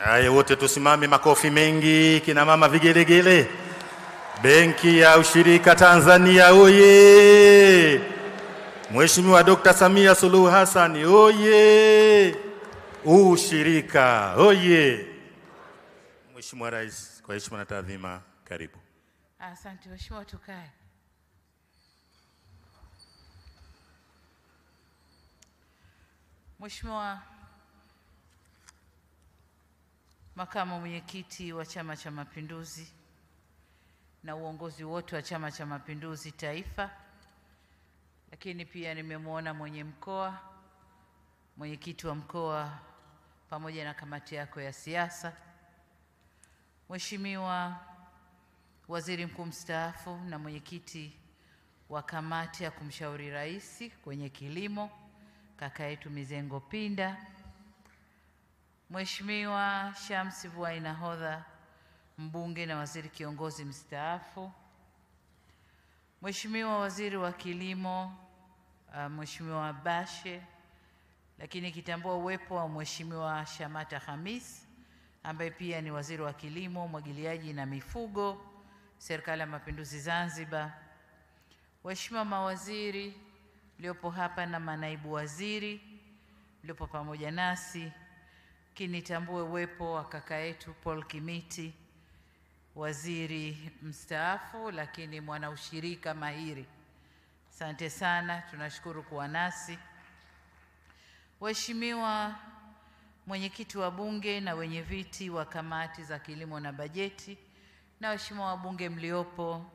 Haya, wote tusimame, makofi mengi, kina mama vigelegele. Benki ya Ushirika Tanzania oye! Mheshimiwa Dr. Samia Suluhu Hassan oye! Ushirika oye! Mheshimiwa Rais, kwa heshima na taadhima, karibu. Asante Mheshimiwa, tukae. Mheshimiwa Makamu Mwenyekiti wa Chama cha Mapinduzi na uongozi wote wa Chama cha Mapinduzi Taifa, lakini pia nimemwona mwenye mkoa, mwenyekiti wa mkoa pamoja na kamati yako ya siasa, Mheshimiwa Waziri Mkuu mstaafu na mwenyekiti wa kamati ya kumshauri rais kwenye kilimo, kaka yetu Mizengo Pinda, Mheshimiwa Shamsi Vuai Nahodha, mbunge na waziri kiongozi mstaafu, Mheshimiwa Waziri wa Kilimo, Mheshimiwa Bashe, lakini kitambua uwepo wa Mheshimiwa Shamata Khamis ambaye pia ni waziri wa Kilimo, Umwagiliaji na Mifugo, Serikali ya Mapinduzi Zanzibar, Waheshimiwa mawaziri mliopo hapa na manaibu waziri mliopo pamoja nasi, kinitambue uwepo wa kaka yetu Paul Kimiti, waziri mstaafu lakini mwana ushirika mahiri. Asante sana, tunashukuru kuwa nasi. Waheshimiwa mwenyekiti wa bunge na wenye viti wa kamati za kilimo na bajeti, na waheshimiwa wabunge mliopo,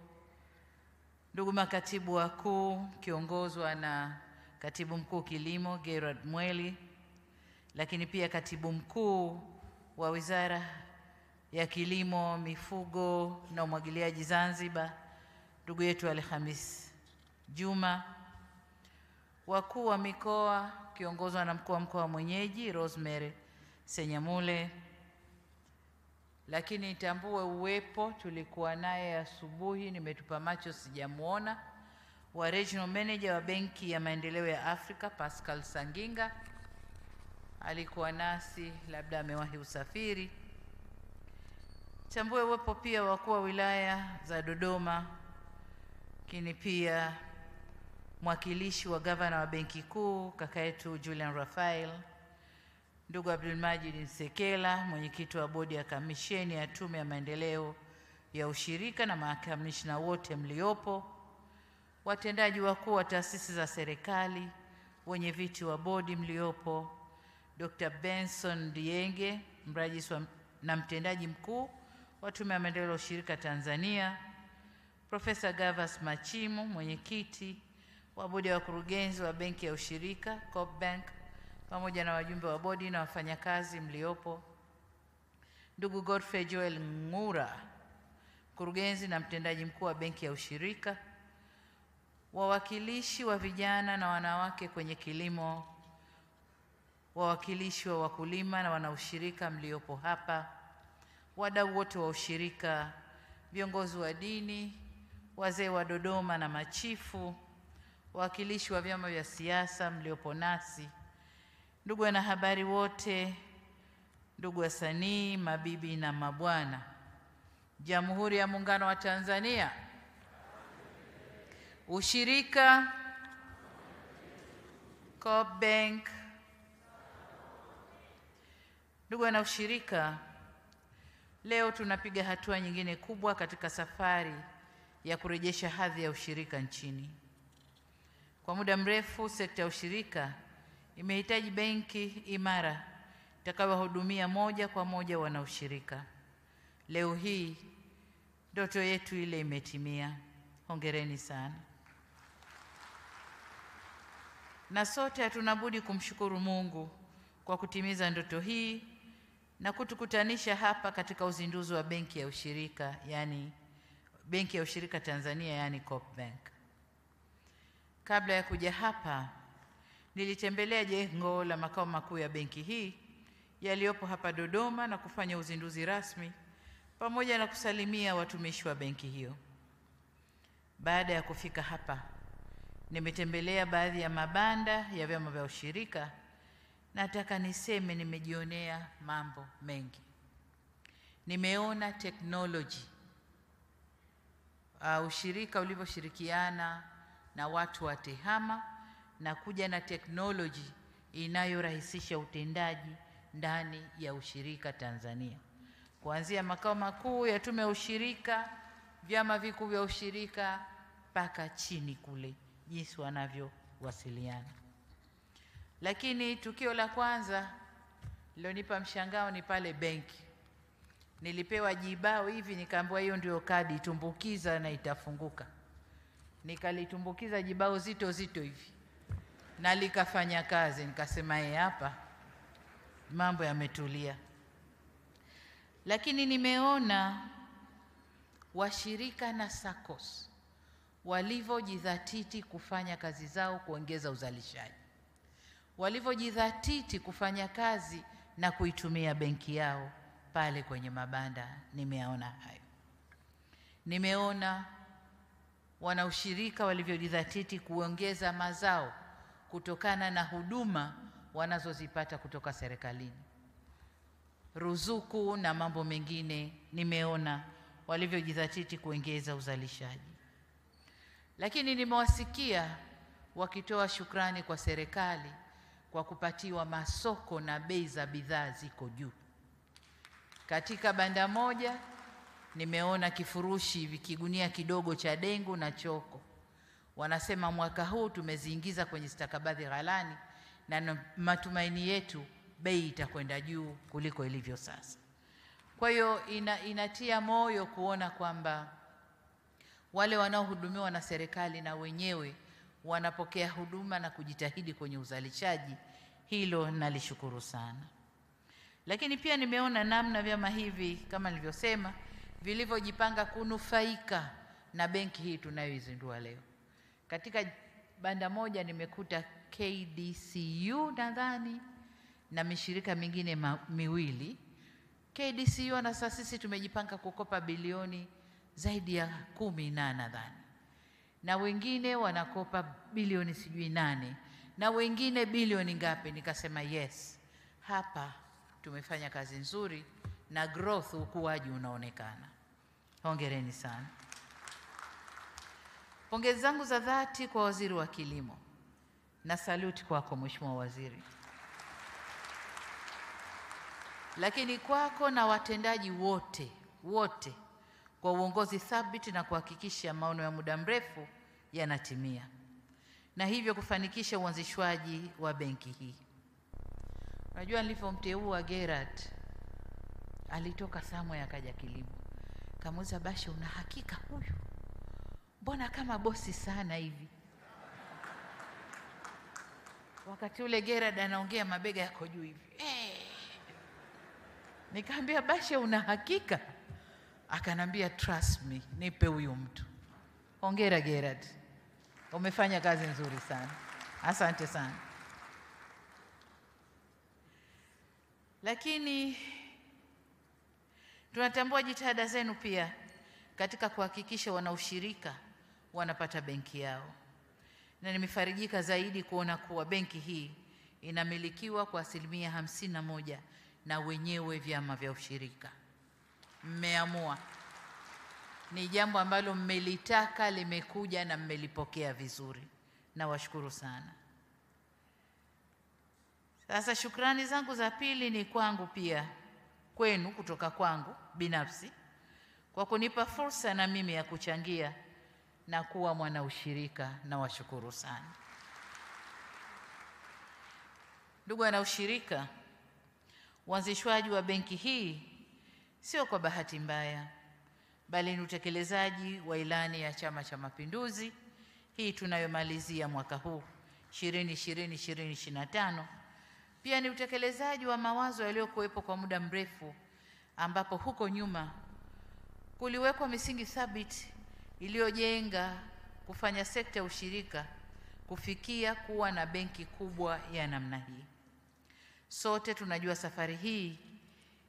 ndugu makatibu wakuu kiongozwa na katibu mkuu kilimo Gerard Mweli, lakini pia katibu mkuu wa Wizara ya Kilimo, Mifugo na Umwagiliaji Zanzibar, ndugu yetu Alhamis Juma, wakuu wa mikoa kiongozwa na mkuu wa mkoa mwenyeji Rosemary Senyamule, lakini nitambue uwepo, tulikuwa naye asubuhi, nimetupa macho sijamuona, wa Regional Manager wa Benki ya Maendeleo ya Afrika Pascal Sanginga, alikuwa nasi, labda amewahi usafiri. Tambue uwepo pia wakuu wa wilaya za Dodoma, lakini pia mwakilishi wa gavana wa Benki Kuu kaka yetu Julian Raphael, ndugu Abdul Majid Nsekela, mwenyekiti wa bodi ya kamisheni ya Tume ya Maendeleo ya Ushirika na makamishna wote mliopo, watendaji wakuu wa taasisi za serikali, wenye viti wa bodi mliopo, Dr. Benson Dienge, mrajisi na mtendaji mkuu wa Tume ya Maendeleo ya Ushirika Tanzania, Profesa Gavas Machimu, mwenyekiti wa bodi ya wakurugenzi wa Benki ya Ushirika COPBank, pamoja na wajumbe wa bodi na wafanyakazi mliopo, ndugu Godfrey Joel Ngura, mkurugenzi na mtendaji mkuu wa Benki ya Ushirika, wawakilishi wa vijana na wanawake kwenye kilimo, wawakilishi wa wakulima na wanaushirika mliopo hapa, wadau wote wa ushirika, viongozi wa dini, wazee wa Dodoma na machifu, wawakilishi wa vyama vya siasa mliopo nasi, ndugu wanahabari wote, ndugu wasanii, mabibi na mabwana, Jamhuri ya Muungano wa Tanzania, ushirika, COPBank. Ndugu wana ushirika, leo tunapiga hatua nyingine kubwa katika safari ya kurejesha hadhi ya ushirika nchini. Kwa muda mrefu sekta ya ushirika imehitaji benki imara itakayowahudumia moja kwa moja wanaushirika. Leo hii ndoto yetu ile imetimia. Hongereni sana. Na sote hatuna budi kumshukuru Mungu kwa kutimiza ndoto hii na kutukutanisha hapa katika uzinduzi wa Benki ya Ushirika, yani Benki ya Ushirika Tanzania, yani COPBank. Kabla ya kuja hapa, nilitembelea jengo la makao makuu ya benki hii yaliyopo hapa Dodoma na kufanya uzinduzi rasmi pamoja na kusalimia watumishi wa benki hiyo. Baada ya kufika hapa, nimetembelea baadhi ya mabanda ya vyama vya ushirika. Nataka niseme nimejionea mambo mengi. nimeona technology, ushirika ulivyoshirikiana na watu wa TEHAMA na kuja na technology inayorahisisha utendaji ndani ya ushirika Tanzania, kuanzia makao makuu ya tume ya ushirika, vyama vikuu vya ushirika mpaka chini kule, jinsi wanavyowasiliana. Lakini tukio la kwanza lilonipa mshangao ni pale benki. Nilipewa jibao hivi, nikaambiwa hiyo ndio kadi, tumbukiza na itafunguka. Nikalitumbukiza jibao zito hivi na likafanya kazi. Nikasema hapa mambo yametulia. Lakini nimeona washirika na SACCOS walivyojidhatiti kufanya kazi zao kuongeza uzalishaji, walivyojidhatiti kufanya kazi na kuitumia benki yao pale kwenye mabanda. Nimeona hayo. Nimeona wanaushirika walivyojidhatiti kuongeza mazao kutokana na huduma wanazozipata kutoka serikalini, ruzuku na mambo mengine. Nimeona walivyojidhatiti kuongeza uzalishaji. Lakini nimewasikia wakitoa shukrani kwa serikali kwa kupatiwa masoko na bei za bidhaa ziko juu. Katika banda moja nimeona kifurushi vikigunia kidogo cha dengu na choko. Wanasema mwaka huu tumeziingiza kwenye stakabadhi ghalani na matumaini yetu bei itakwenda juu kuliko ilivyo sasa. Kwa hiyo inatia moyo kuona kwamba wale wanaohudumiwa na serikali na wenyewe wanapokea huduma na kujitahidi kwenye uzalishaji. Hilo nalishukuru sana. Lakini pia nimeona namna vyama hivi kama nilivyosema vilivyojipanga kunufaika na benki hii tunayoizindua leo. Katika banda moja nimekuta KDCU nadhani na mishirika mingine miwili. KDCU na sisi tumejipanga kukopa bilioni zaidi ya 10 nadhani, na wengine wanakopa bilioni sijui 8 na wengine bilioni ngapi. Nikasema yes, hapa tumefanya kazi nzuri na growth, ukuaji unaonekana. Hongereni sana. Pongezi zangu za dhati kwa Waziri wa Kilimo na saluti kwako Mheshimiwa Waziri, lakini kwako na watendaji wote kwa uongozi thabiti na kuhakikisha maono ya muda mrefu yanatimia na hivyo kufanikisha uanzishwaji wa benki hii. Unajua, nilipomteua Gerard alitoka somewhere akaja kilimo. Kamuuliza, Bashe, una hakika huyu? Mbona kama bosi sana hivi? Wakati ule Gerard anaongea mabega yako juu hivi. Nikamwambia, Bashe, una hakika? Akanambia, trust me, nipe huyu mtu. Hongera Gerard, umefanya kazi nzuri sana. Asante sana. Lakini tunatambua jitihada zenu pia katika kuhakikisha wanaushirika wanapata benki yao, na nimefarijika zaidi kuona kuwa benki hii inamilikiwa kwa 51% na wenyewe vyama vya ushirika. Mmeamua, ni jambo ambalo mmelitaka, limekuja na mmelipokea vizuri, na washukuru sana. Sasa shukrani zangu za pili ni kwangu pia, kwenu, kutoka kwangu binafsi, kwa kunipa fursa na mimi ya kuchangia na kuwa mwana ushirika, na washukuru sana. Ndugu wana ushirika, uanzishwaji wa benki hii sio kwa bahati mbaya, bali ni utekelezaji wa ilani ya Chama cha Mapinduzi hii tunayomalizia mwaka huu 2020-2025. Pia ni utekelezaji wa mawazo yaliyokuwepo kwa muda mrefu, ambapo huko nyuma kuliwekwa misingi thabiti iliyojenga kufanya sekta ya ushirika kufikia kuwa na benki kubwa ya namna hii. Sote tunajua safari hii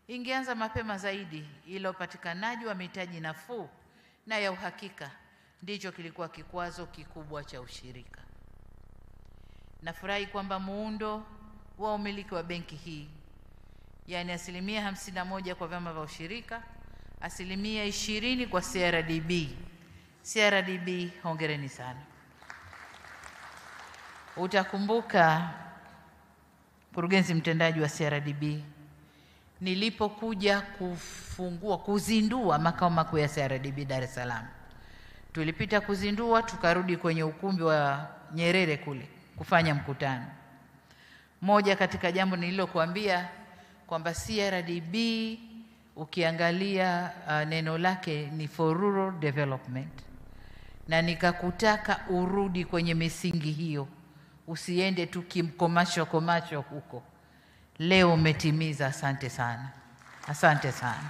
ingeanza mapema zaidi, ila upatikanaji wa mitaji nafuu na ya uhakika ndicho kilikuwa kikwazo kikubwa cha ushirika. Nafurahi kwamba muundo wa umiliki wa benki hii yani 51% kwa vyama vya ushirika, 20% kwa CRDB. CRDB, hongereni sana. Utakumbuka mkurugenzi mtendaji wa CRDB, nilipokuja kuzindua makao makuu ya CRDB Dar es Salaam, tulipita kuzindua, tukarudi kwenye ukumbi wa Nyerere kule kufanya mkutano. Moja katika jambo nililokuambia kwamba CRDB ukiangalia neno lake ni for rural development, na nikakutaka urudi kwenye misingi hiyo, usiende tu kimkomasho huko. Leo umetimiza, asante sana. Asante sana.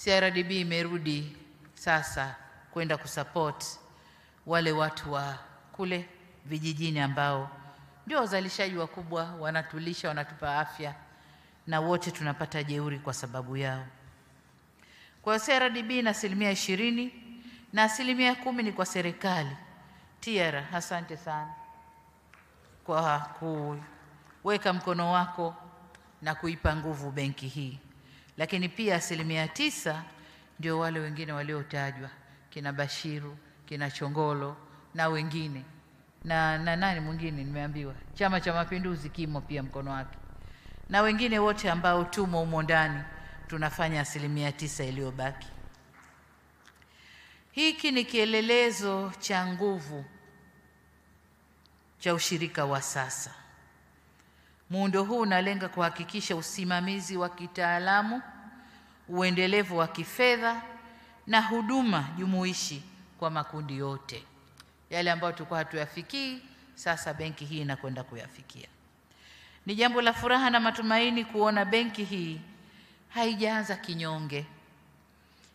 CRDB imerudi sasa kwenda kusupport wale watu wa kule vijijini ambao ndio wazalishaji wakubwa, wanatulisha, wanatupa afya, na wote tunapata jeuri kwa sababu yao. Kwa CRDB na 20% na 10% ni kwa serikali. Tiara, asante sana kwa kuweka mkono wako na kuipa nguvu benki hii. Lakini pia 9% ndio wale wengine waliotajwa, kina Bashiru, kina Chongolo na wengine. Na nani mwingine nimeambiwa? Chama cha Mapinduzi kimo pia mkono wake. Na wengine wote ambao tumo humo ndani tunafanya 9% iliyobaki. Hiki ni kielelezo cha nguvu cha ushirika wa sasa. Muundo huu unalenga kuhakikisha usimamizi wa kitaalamu, uendelevu wa kifedha na huduma jumuishi kwa makundi yote. Yale ambayo tulikuwa hatuyafikii, sasa benki hii inakwenda kuyafikia. Ni jambo la furaha na matumaini kuona benki hii haijaanza kinyonge.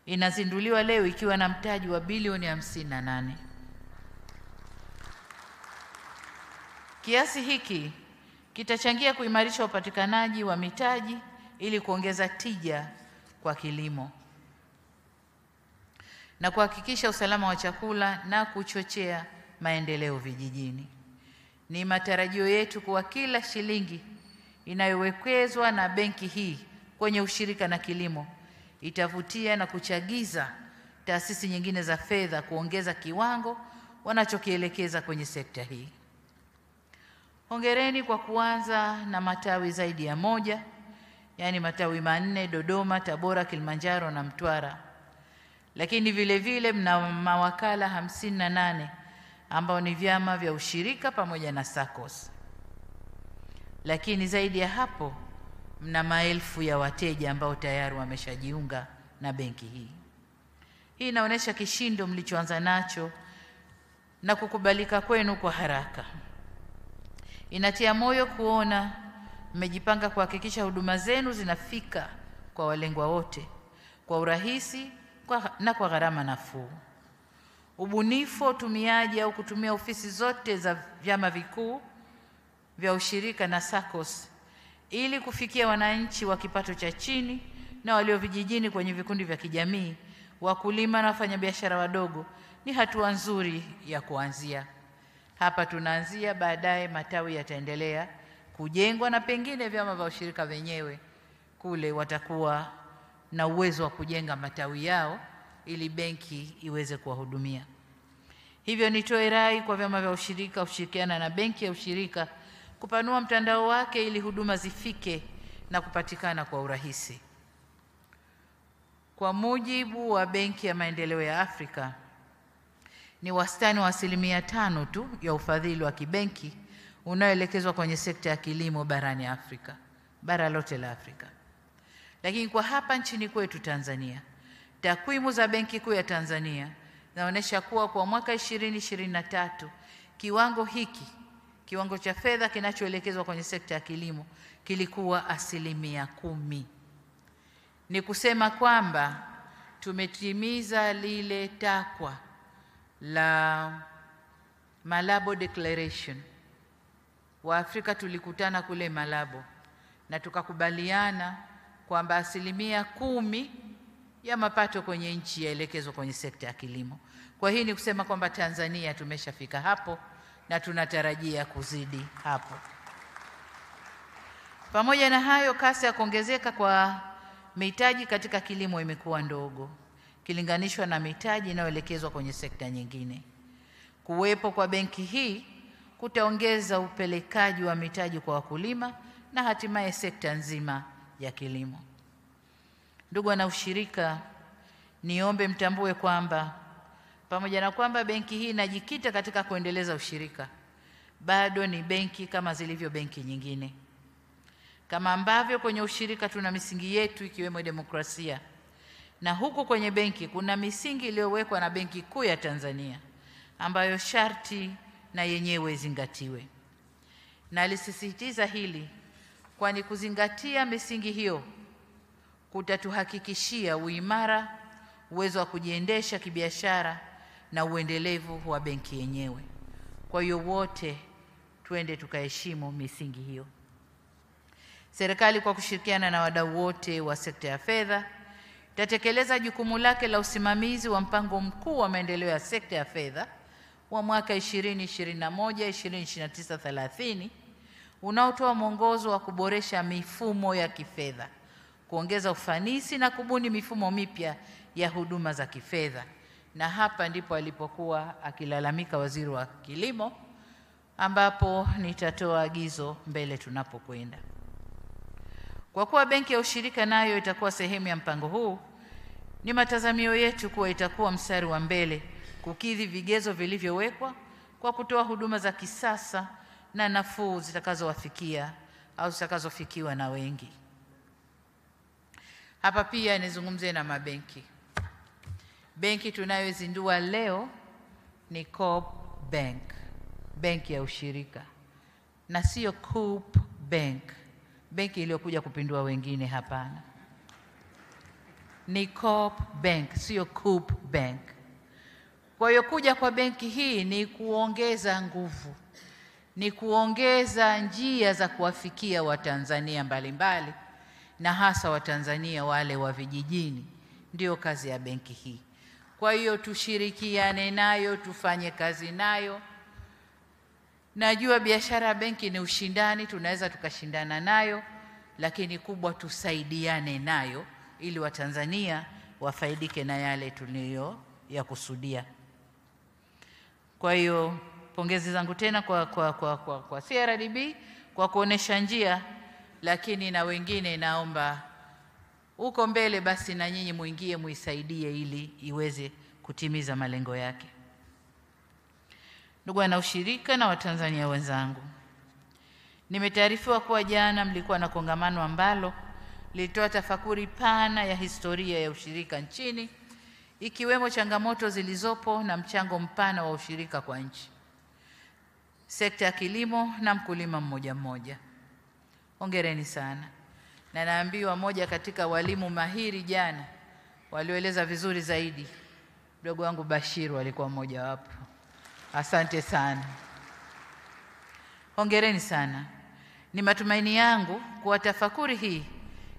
Inazinduliwa leo ikiwa na mtaji wa bilioni 58. Kiasi hiki kitachangia kuimarisha upatikanaji wa mitaji ili kuongeza tija kwa kilimo na kuhakikisha usalama wa chakula na kuchochea maendeleo vijijini. Ni matarajio yetu kuwa kila shilingi inayowekezwa na benki hii kwenye ushirika na kilimo itavutia na kuchagiza taasisi nyingine za fedha kuongeza kiwango wanachokielekeza kwenye sekta hii. Hongereni kwa kuanza na matawi zaidi ya 1, yani matawi 4: Dodoma, Tabora, Kilimanjaro na Mtwara. Lakini vile vile mna mawakala 58 ambao ni vyama vya ushirika pamoja na SACCOS. Lakini zaidi ya hapo mna maelfu ya wateja ambao tayari wameshajiunga na benki hii. Hii inaonyesha kishindo mlichoanza nacho na kukubalika kwenu kwa haraka. Inatia moyo kuona mmejipanga kuhakikisha huduma zenu zinafika kwa walengwa wote kwa urahisi na kwa gharama nafuu. Ubunifu wa utumiaji au kutumia ofisi zote za vyama vikuu vya ushirika na SACCOS ili kufikia wananchi wa kipato cha chini na walio vijijini kwenye vikundi vya kijamii, wakulima na wafanyabiashara wadogo ni hatua nzuri ya kuanzia. Hapa tunaanzia, baadaye matawi yataendelea kujengwa na pengine vyama vya ushirika wenyewe kule watakuwa na uwezo wa kujenga matawi yao ili benki iweze kuwahudumia. Hivyo nitoe rai kwa vyama vya ushirika kushirikiana na benki ya ushirika kupanua mtandao wake ili huduma zifike na kupatikana kwa urahisi. Kwa mujibu wa Benki ya Maendeleo ya Afrika, ni wastani wa 5% tu ya ufadhili wa kibenki unaoelekezwa kwenye sekta ya kilimo barani Afrika, bara lote la Afrika. Lakini kwa hapa nchini kwetu Tanzania, takwimu za Benki Kuu ya Tanzania zinaonyesha kuwa kwa mwaka 2023 kiwango cha fedha kinachoelekezwa kwenye sekta ya kilimo kilikuwa 10%. Ni kusema kwamba tumetimiza lile takwa la Malabo Declaration. Waafrika tulikutana kule Malabo na tukakubaliana kwamba 10% ya mapato kwenye nchi yaelekezwe kwenye sekta ya kilimo. Kwa hii ni kusema kwamba Tanzania tumeshafika hapo na tunatarajia kuzidi hapo. Pamoja na hayo, kasi ya kuongezeka kwa mitaji katika kilimo imekuwa ndogo kilinganishwa na mitaji inayoelekezwa kwenye sekta nyingine. Kuwepo kwa benki hii kutaongeza upelekaji wa mitaji kwa wakulima na hatimaye sekta nzima ya kilimo. Ndugu wanaushirika, niombe mtambue kwamba pamoja na kwamba benki hii inajikita katika kuendeleza ushirika, bado ni benki kama zilivyo benki nyingine. Kama ambavyo kwenye ushirika tuna misingi yetu ikiwemo demokrasia, na huku kwenye benki kuna misingi iliyowekwa na Benki Kuu ya Tanzania ambayo sharti na yenyewe zingatiwe. Na alisisitiza hili kwani kuzingatia misingi hiyo kutatuhakikishia uimara, uwezo wa kujiendesha kibiashara na uendelevu wa benki yenyewe. Kwa hiyo wote twende tukaheshimu misingi hiyo. Serikali kwa kushirikiana na wadau wote wa sekta ya fedha itatekeleza jukumu lake la usimamizi wa mpango mkuu wa maendeleo ya sekta ya fedha wa mwaka 2021-2029-30 unaotoa mwongozo wa kuboresha mifumo ya kifedha, kuongeza ufanisi na kubuni mifumo mipya ya huduma za kifedha. Na hapa ndipo alipokuwa akilalamika Waziri wa Kilimo, ambapo nitatoa agizo mbele tunapokwenda. Kwa kuwa benki ya ushirika nayo itakuwa sehemu ya mpango huu, ni matazamio yetu kuwa itakuwa mstari wa mbele kukidhi vigezo vilivyowekwa kwa kutoa huduma za kisasa na nafuu zitakazowafikia au zitakazofikiwa na wengi. Hapa pia nizungumzie na mabenki. Benki tunayozindua leo ni Coop Bank, benki ya ushirika, na sio Coop Bank, benki iliyokuja kupindua wengine. Hapana, ni Coop Bank, sio Coop Bank. Kwa hiyo kuja kwa benki hii ni kuongeza nguvu, ni kuongeza njia za kuwafikia Watanzania mbalimbali na hasa Watanzania wale wa vijijini. Ndio kazi ya benki hii. Kwa hiyo tushirikiane nayo, tufanye kazi nayo. Najua biashara ya benki ni ushindani, tunaweza tukashindana nayo, lakini kubwa tusaidiane nayo ili Watanzania wafaidike na yale tuliyoyakusudia. Kwa hiyo pongezi zangu tena kwa CRDB kwa kuonesha njia, lakini na wengine naomba uko mbele basi na nyinyi muingie muisaidie ili iweze kutimiza malengo yake. Ndugu na ushirika na Watanzania wenzangu, nimetaarifiwa kuwa jana mlikuwa na kongamano ambalo lilitoa tafakuri pana ya historia ya ushirika nchini, ikiwemo changamoto zilizopo na mchango mpana wa ushirika kwa nchi, sekta ya kilimo na mkulima mmoja mmoja. Hongereni sana. Na naambiwa moja katika walimu mahiri jana walioeleza vizuri zaidi, mdogo wangu Bashiru alikuwa mmoja wapo. Asante sana. Hongereni sana. Ni matumaini yangu kuwa tafakuri hii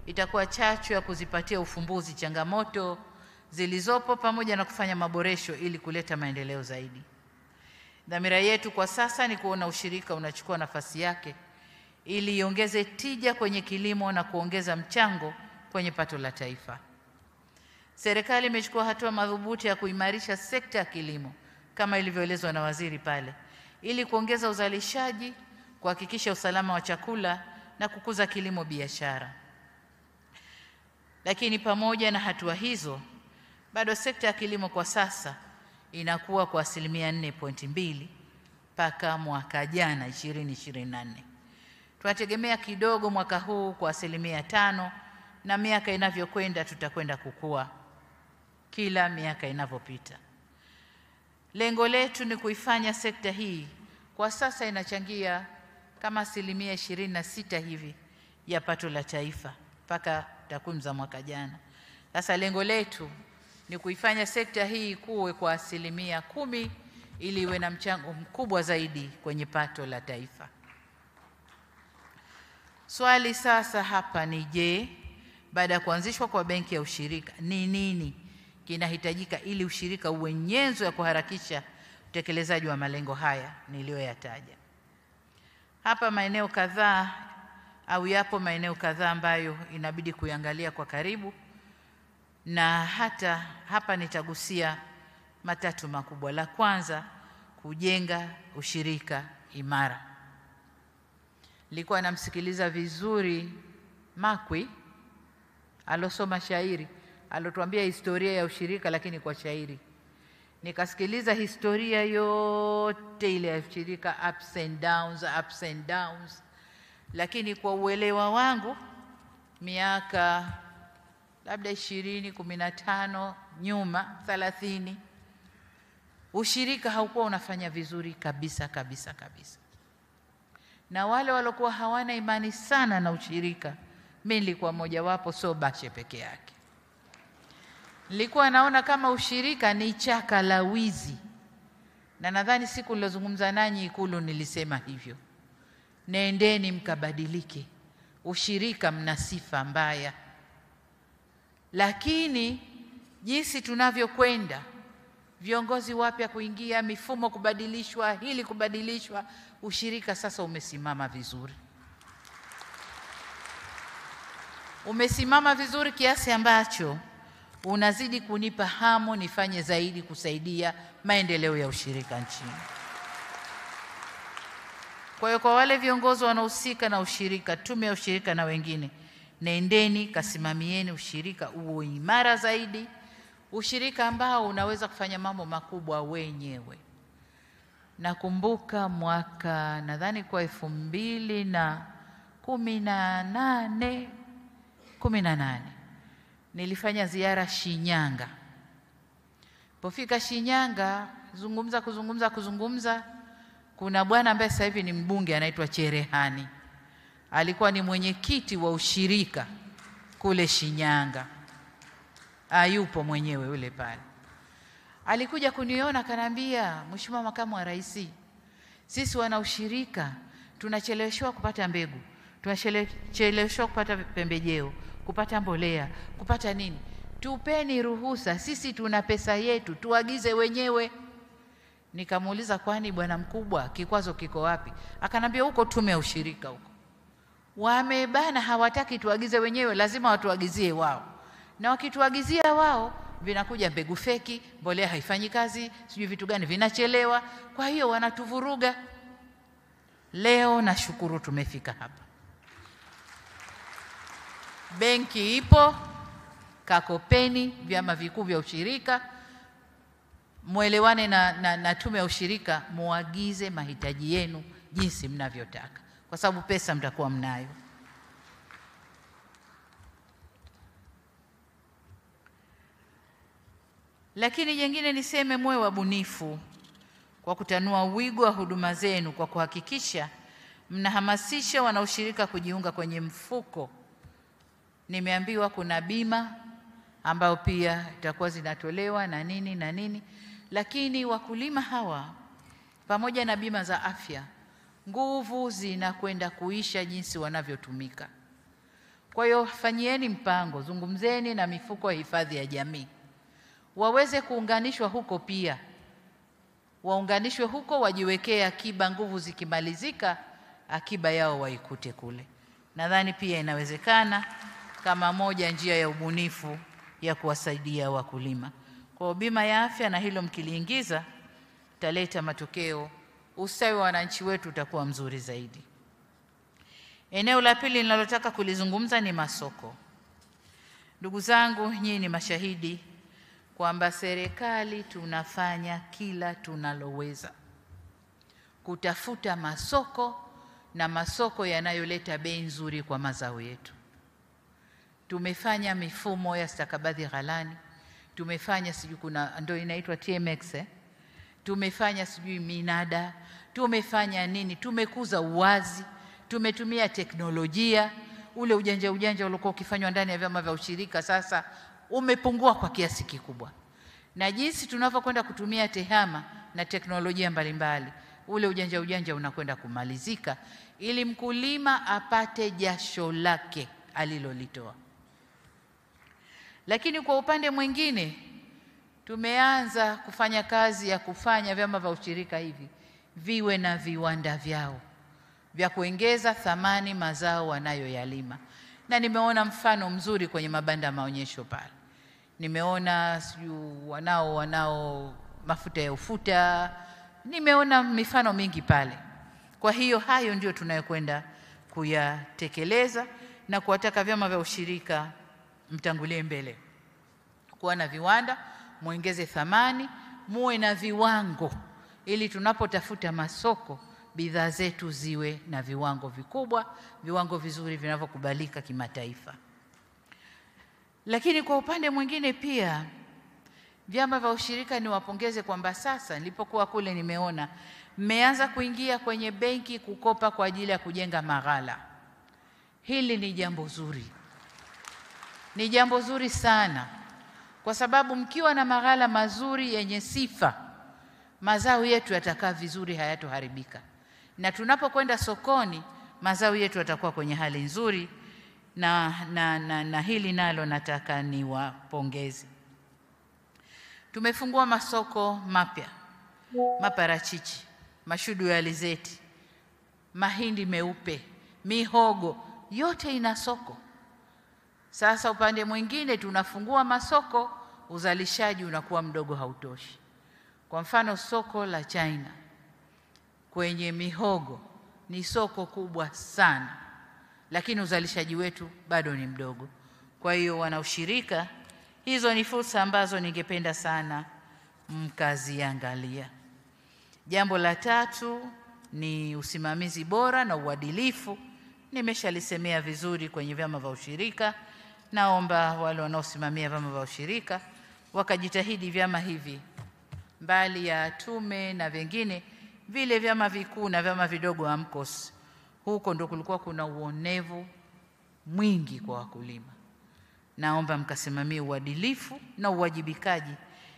itakuwa chachu ya kuzipatia ufumbuzi changamoto zilizopo pamoja na kufanya maboresho ili kuleta maendeleo zaidi. Dhamira yetu kwa sasa ni kuona ushirika unachukua nafasi yake ili iongeze tija kwenye kilimo na kuongeza mchango kwenye pato la taifa. Serikali imechukua hatua madhubuti ya kuimarisha sekta ya kilimo kama ilivyoelezwa na waziri pale, ili kuongeza uzalishaji, kuhakikisha usalama wa chakula na kukuza kilimo biashara. Lakini pamoja na hatua hizo, bado sekta ya kilimo kwa sasa inakuwa kwa 4.2% mpaka mwaka jana 2024. Tunategemea kidogo mwaka huu kwa 5%, na miaka inavyokwenda tutakwenda kukua kila miaka inavyopita. Lengo letu ni kuifanya sekta hii, kwa sasa inachangia kama 26% hivi ya pato la taifa mpaka takwimu za mwaka jana. Sasa lengo letu ni kuifanya sekta hii kuwe kwa 10% ili iwe na mchango mkubwa zaidi kwenye pato la taifa. Swali sasa hapa ni je, baada ya kuanzishwa kwa benki ya ushirika ni nini kinahitajika ili ushirika uwe nyenzo ya kuharakisha utekelezaji wa malengo haya niliyoyataja? Hapa maeneo kadhaa au yapo maeneo kadhaa ambayo inabidi kuangalia kwa karibu, na hata hapa nitagusia matatu makubwa. La kwanza, kujenga ushirika imara. Nilikuwa namsikiliza vizuri Makwi alosoma shairi, alotuambia historia ya ushirika lakini kwa shairi. Nikasikiliza historia yote ile ya ushirika, ups and downs, lakini kwa uelewa wangu miaka labda 20, 15 nyuma, 30, ushirika haukuwa unafanya vizuri kabisa. Na wale walokuwa hawana imani sana na ushirika, mimi nilikuwa mmoja wapo, so Bashe peke yake. Nilikuwa naona kama ushirika ni chaka la wizi, na nadhani siku nilozungumza nanyi Ikulu nilisema hivyo. Nendeni mkabadilike, ushirika mna sifa mbaya. Lakini jinsi tunavyokwenda, viongozi wapya kuingia, mifumo kubadilishwa, hili kubadilishwa, ushirika sasa umesimama vizuri. Umesimama vizuri kiasi ambacho unazidi kunipa hamu nifanye zaidi kusaidia maendeleo ya ushirika nchini. Kwa hiyo kwa wale viongozi wanaohusika na ushirika, tume ya ushirika na wengine, nendeni kasimamieni ushirika uwe imara zaidi, ushirika ambao unaweza kufanya mambo makubwa wenyewe. Nakumbuka mwaka nadhani kwa 2018 nilifanya ziara Shinyanga. Pofika Shinyanga, kuzungumza, kuna bwana ambaye sasa hivi ni mbunge anaitwa Cherehani. Alikuwa ni mwenyekiti wa ushirika kule Shinyanga. Yupo mwenyewe yule pale. Alikuja kuniona akaniambia, Mheshimiwa Makamu wa Rais, sisi wana ushirika tunacheleweshwa kupata mbegu, tunacheleweshwa kupata pembejeo, kupata mbolea, kupata nini. Tupeni ruhusa, sisi tuna pesa yetu, tuagize wenyewe. Nikamuuliza, kwani bwana mkubwa kikwazo kiko wapi? Akanambia huko tume ya ushirika huko. Wamebana, hawataki tuagize wenyewe, lazima watuagizie wao. Na wakituagizia wao, vinakuja mbegu feki, mbolea haifanyi kazi, sijui vitu gani vinachelewa, kwa hiyo wanatuvuruga. Leo nashukuru tumefika hapa. Benki ipo, kakopeni vyama vikuu vya ushirika, muelewane na tume ya ushirika, muagize mahitaji yenu jinsi mnavyotaka, kwa sababu pesa mtakuwa mnayo. Lakini jengine niseme, muwe wabunifu kwa kutanua wigo wa huduma zenu, kwa kuhakikisha mnahamasisha wanaushirika kujiunga kwenye mfuko. Nimeambiwa kuna bima ambayo pia itakuwa zinatolewa na nini, lakini wakulima hawa pamoja na bima za afya, nguvu zinakwenda kuisha jinsi wanavyotumika. Kwa hiyo fanyieni mpango, zungumzeni na mifuko ya hifadhi ya jamii, waweze kuunganishwa huko pia. Waunganishwe huko, wajiwekee akiba, nguvu zikimalizika akiba yao waikute kule. Nadhani pia inawezekana kama moja njia ya ubunifu ya kuwasaidia wakulima. Kwa bima ya afya, na hilo mkiliingiza taleta matokeo, ustawi wa wananchi wetu utakuwa mzuri zaidi. Eneo la pili ninalotaka kulizungumza ni masoko. Ndugu zangu, nyinyi ni mashahidi kwamba serikali tunafanya kila tunaloweza kutafuta masoko, na masoko yanayoleta bei nzuri kwa mazao yetu. Tumefanya mifumo ya stakabadhi ghalani, tumefanya sijui kuna ndio inaitwa TMX, tumefanya sijui minada, tumefanya nini, tumekuza uwazi, tumetumia teknolojia. Ule ujanja uliokuwa ukifanywa ndani ya vyama vya ushirika sasa umepungua kwa kiasi kikubwa, na jinsi tunavyokwenda kutumia tehama na teknolojia mbalimbali, ule ujanja unakwenda kumalizika, ili mkulima apate jasho lake alilolitoa. Lakini kwa upande mwingine, tumeanza kufanya kazi ya kufanya vyama vya ushirika hivi viwe na viwanda vyao. vya kuongeza thamani mazao wanayoyalima. Na nimeona mfano mzuri kwenye mabanda ya maonyesho pale. Nimeona wanao mafuta ya ufuta, nimeona mifano mingi pale. Kwa hiyo hayo ndio tunayokwenda kuyatekeleza na kuwataka vyama vya ushirika mtangulie mbele. Kuwa na viwanda, muongeze thamani, muwe na viwango ili tunapotafuta masoko bidhaa zetu ziwe na viwango vikubwa, viwango vizuri vinavyokubalika kimataifa. Lakini kwa upande mwingine pia vyama vya ushirika niwapongeze kwamba sasa nilipokuwa kule nimeona mmeanza kuingia kwenye benki kukopa kwa ajili ya kujenga maghala. Hili ni jambo zuri. Ni jambo zuri sana. Kwa sababu mkiwa na maghala mazuri yenye sifa, mazao yetu yatakaa vizuri, hayatoharibika. Na tunapokwenda sokoni, mazao yetu yatakuwa kwenye hali nzuri, na hili nalo nataka niwapongeze. Tumefungua masoko mapya. Maparachichi, mashudu ya alizeti, mahindi meupe, mihogo, yote ina soko. Sasa upande mwingine tunafungua masoko, uzalishaji unakuwa mdogo, hautoshi. Kwa mfano soko la China kwenye mihogo ni soko kubwa sana, lakini uzalishaji wetu bado ni mdogo. Kwa hiyo wanaushirika, hizo ni fursa ambazo ningependa sana mkaziangalia. Jambo la tatu ni usimamizi bora na uadilifu. Nimeshalisemea vizuri kwenye vyama vya ushirika. Naomba wale wanaosimamia vyama vya ushirika wakajitahidi vyama hivi, mbali ya tume na vingine, vile vyama vikuu na vyama vidogo AMCOS, huko ndo kulikuwa kuna uonevu mwingi kwa wakulima. Naomba mkasimamie uadilifu na uwajibikaji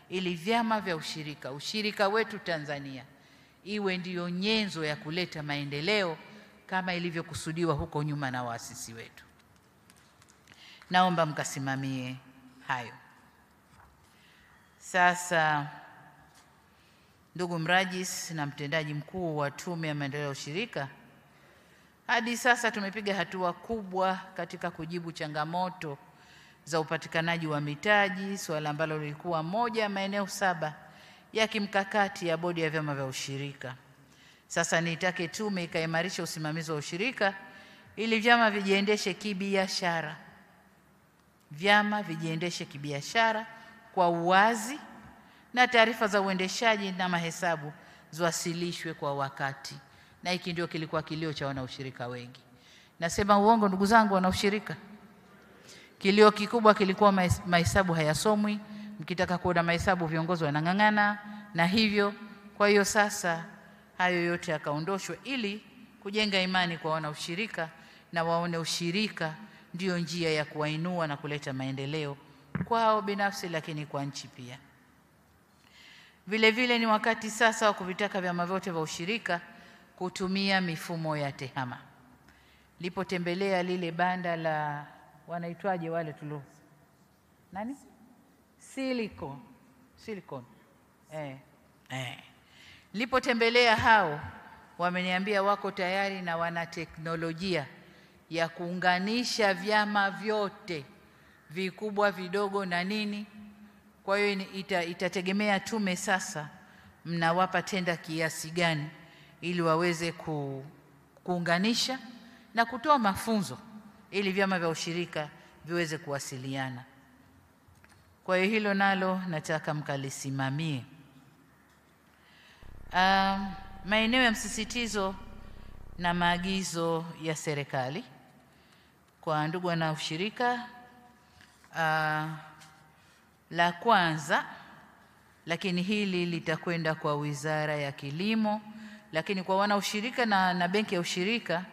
ili vyama vya ushirika, ushirika wetu Tanzania, iwe ndiyo nyenzo ya kuleta maendeleo kama ilivyokusudiwa huko nyuma na waasisi wetu. Naomba mkasimamie hayo. Sasa ndugu mrajis na mtendaji mkuu wa Tume ya Maendeleo ya Ushirika, hadi sasa tumepiga hatua kubwa katika kujibu changamoto za upatikanaji wa mitaji, swala ambalo lilikuwa moja ya maeneo 7 ya kimkakati ya bodi ya vyama vya ushirika. Sasa nitake tume ikaimarisha usimamizi wa ushirika ili vyama vijiendeshe kibiashara. Vyama vijiendeshe kibiashara kwa uwazi, na taarifa za uendeshaji na mahesabu ziwasilishwe kwa wakati. Na hiki ndio kilikuwa kilio cha wanaushirika wengi. Nasema uongo ndugu zangu wanaushirika? Kilio kikubwa kilikuwa mahesabu hayasomwi. Mkitaka kuona mahesabu viongozi wanang'ang'ana na hivyo. Kwa hiyo sasa hayo yote yakaondoshwa ili kujenga imani kwa wanaushirika na waone ushirika ndio njia ya kuwainua na kuleta maendeleo kwao binafsi, lakini kwa nchi pia. Vile vile ni wakati sasa wa kuvitaka vyama vyote vya ushirika kutumia mifumo ya tehama. Nilipotembelea lile banda la wanaitwaje wale tulo nani? Silicon. Nilipotembelea hao wameniambia wako tayari na wana teknolojia ya kuunganisha vyama vyote vikubwa vidogo na nini. Kwa hiyo itategemea tume sasa mnawapa tenda kiasi gani ili waweze kuunganisha na kutoa mafunzo ili vyama vya ushirika viweze kuwasiliana. Kwa hiyo hilo nalo nataka mkalisimamie. Maeneo ya msisitizo na maagizo ya serikali kwa ndugu wana ushirika. La kwanza, lakini hili litakwenda kwa Wizara ya Kilimo, lakini kwa wana ushirika na benki ya ushirika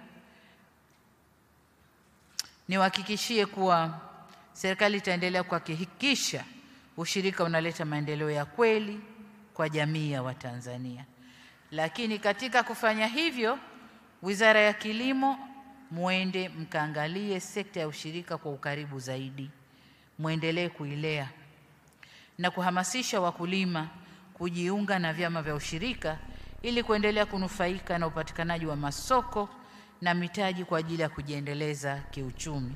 niwahakikishie kuwa serikali itaendelea kuhakikisha ushirika unaleta maendeleo ya kweli kwa jamii ya Watanzania. Lakini katika kufanya hivyo, Wizara ya Kilimo muende mkaangalie sekta ya ushirika kwa ukaribu zaidi. Muendelee kuilea na kuhamasisha wakulima kujiunga na vyama vya ushirika ili kuendelea kunufaika na upatikanaji wa masoko na mitaji kwa ajili ya kujiendeleza kiuchumi.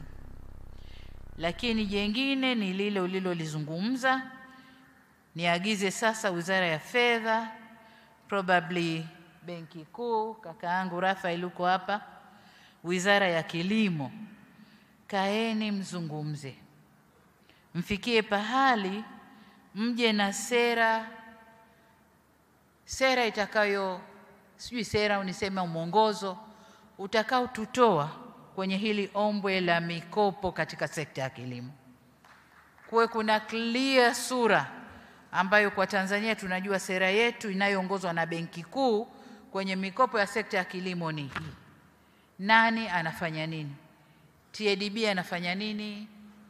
Lakini jengine ni lile ulilolizungumza, niagize sasa Wizara ya Fedha, probably Benki Kuu, kaka yangu Raphael uko hapa, Wizara ya Kilimo, kaeni mzungumze. Mfikie pahali mje na sera itakayo, sijui sera uniseme mwongozo utakao tutoa kwenye hili ombwe la mikopo katika sekta ya kilimo. Kuwe kuna clear sura ambayo kwa Tanzania tunajua sera yetu inayoongozwa na Benki Kuu kwenye mikopo ya sekta ya kilimo ni hii. Nani anafanya nini? TADB anafanya nini?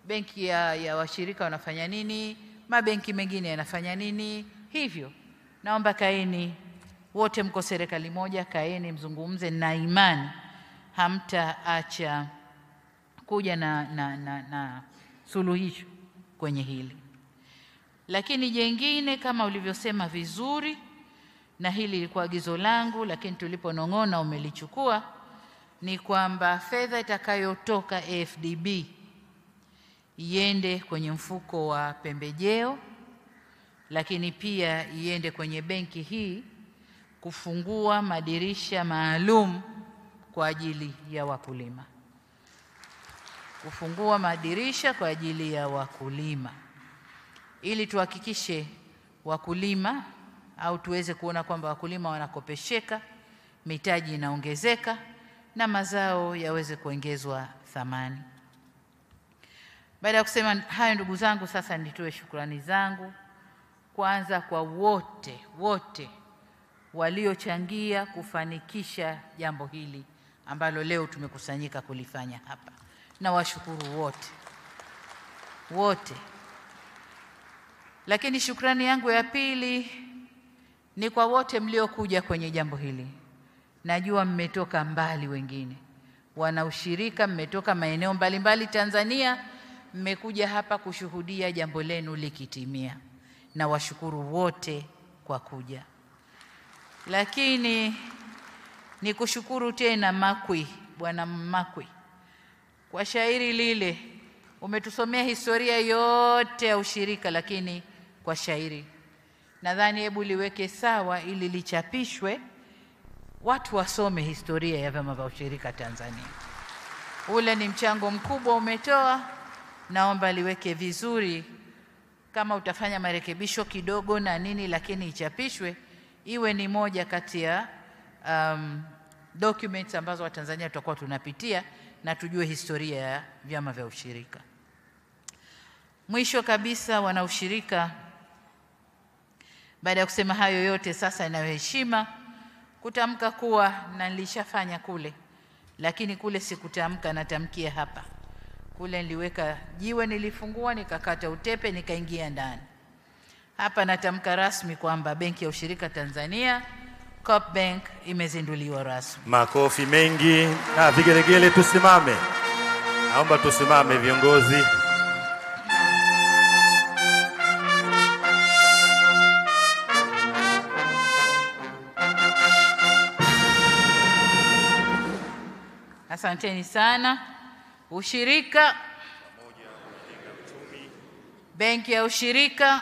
Benki ya washirika wanafanya nini? Mabenki mengine yanafanya nini? Hivyo naomba kaeni wote, mko serikali moja, kaeni mzungumze, na imani hamtaacha kuja na suluhisho kwenye hili. Lakini jengine kama ulivyosema vizuri, na hili lilikuwa agizo langu lakini tuliponong'ona umelichukua, ni kwamba fedha itakayotoka AFDB iende kwenye mfuko wa pembejeo, lakini pia iende kwenye benki hii kufungua madirisha maalum kwa ajili ya wakulima. Kufungua madirisha kwa ajili ya wakulima ili tuhakikishe wakulima, au tuweze kuona kwamba wakulima wanakopesheka, mitaji inaongezeka na mazao yaweze kuongezwa thamani. Baada ya kusema hayo, ndugu zangu, sasa nitoe shukrani zangu kwanza kwa wote waliochangia kufanikisha jambo hili ambalo leo tumekusanyika kulifanya hapa. Na washukuru wote. Lakini shukrani yangu ya pili ni kwa wote mliokuja kwenye jambo hili. Najua mmetoka mbali, wengine wana ushirika, mmetoka maeneo mbalimbali Tanzania, mmekuja hapa kushuhudia jambo lenu likitimia. Na washukuru wote kwa kuja. Lakini nikushukuru tena Makwi, Bwana Makwi, kwa shairi lile. Umetusomea historia yote ya ushirika, lakini kwa shairi. Nadhani hebu liweke sawa ili lichapishwe, watu wasome historia ya vyama vya ushirika Tanzania. Ule ni mchango mkubwa umetoa, naomba liweke vizuri. Kama utafanya marekebisho kidogo na nini, lakini ichapishwe, iwe ni moja kati ya documents ambazo Watanzania tutakuwa tunapitia na tujue historia ya vyama vya ushirika. Mwisho kabisa, wana ushirika, baada ya kusema hayo yote, sasa inayo heshima kutamka kuwa, na nilishafanya kule, lakini kule sikutamka, natamkia hapa. Kule niliweka jiwe, nilifungua, nikakata utepe, nikaingia ndani. Hapa natamka rasmi kwamba Benki ya Ushirika Tanzania, Coop Bank, imezinduliwa rasmi. Makofi mengi na vigelegele. Tusimame, naomba tusimame viongozi. Asanteni sana. Ushirika, Benki ya Ushirika,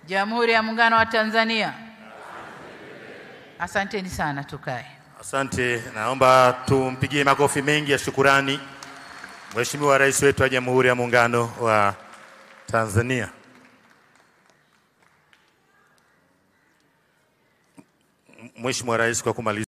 Jamhuri ya Muungano wa Tanzania. Asanteni sana, tukae. Asante, naomba tumpigie makofi mengi ya shukurani Mheshimiwa Rais wetu wa Jamhuri ya Muungano wa Tanzania. Mheshimiwa Rais, kwa kumaliza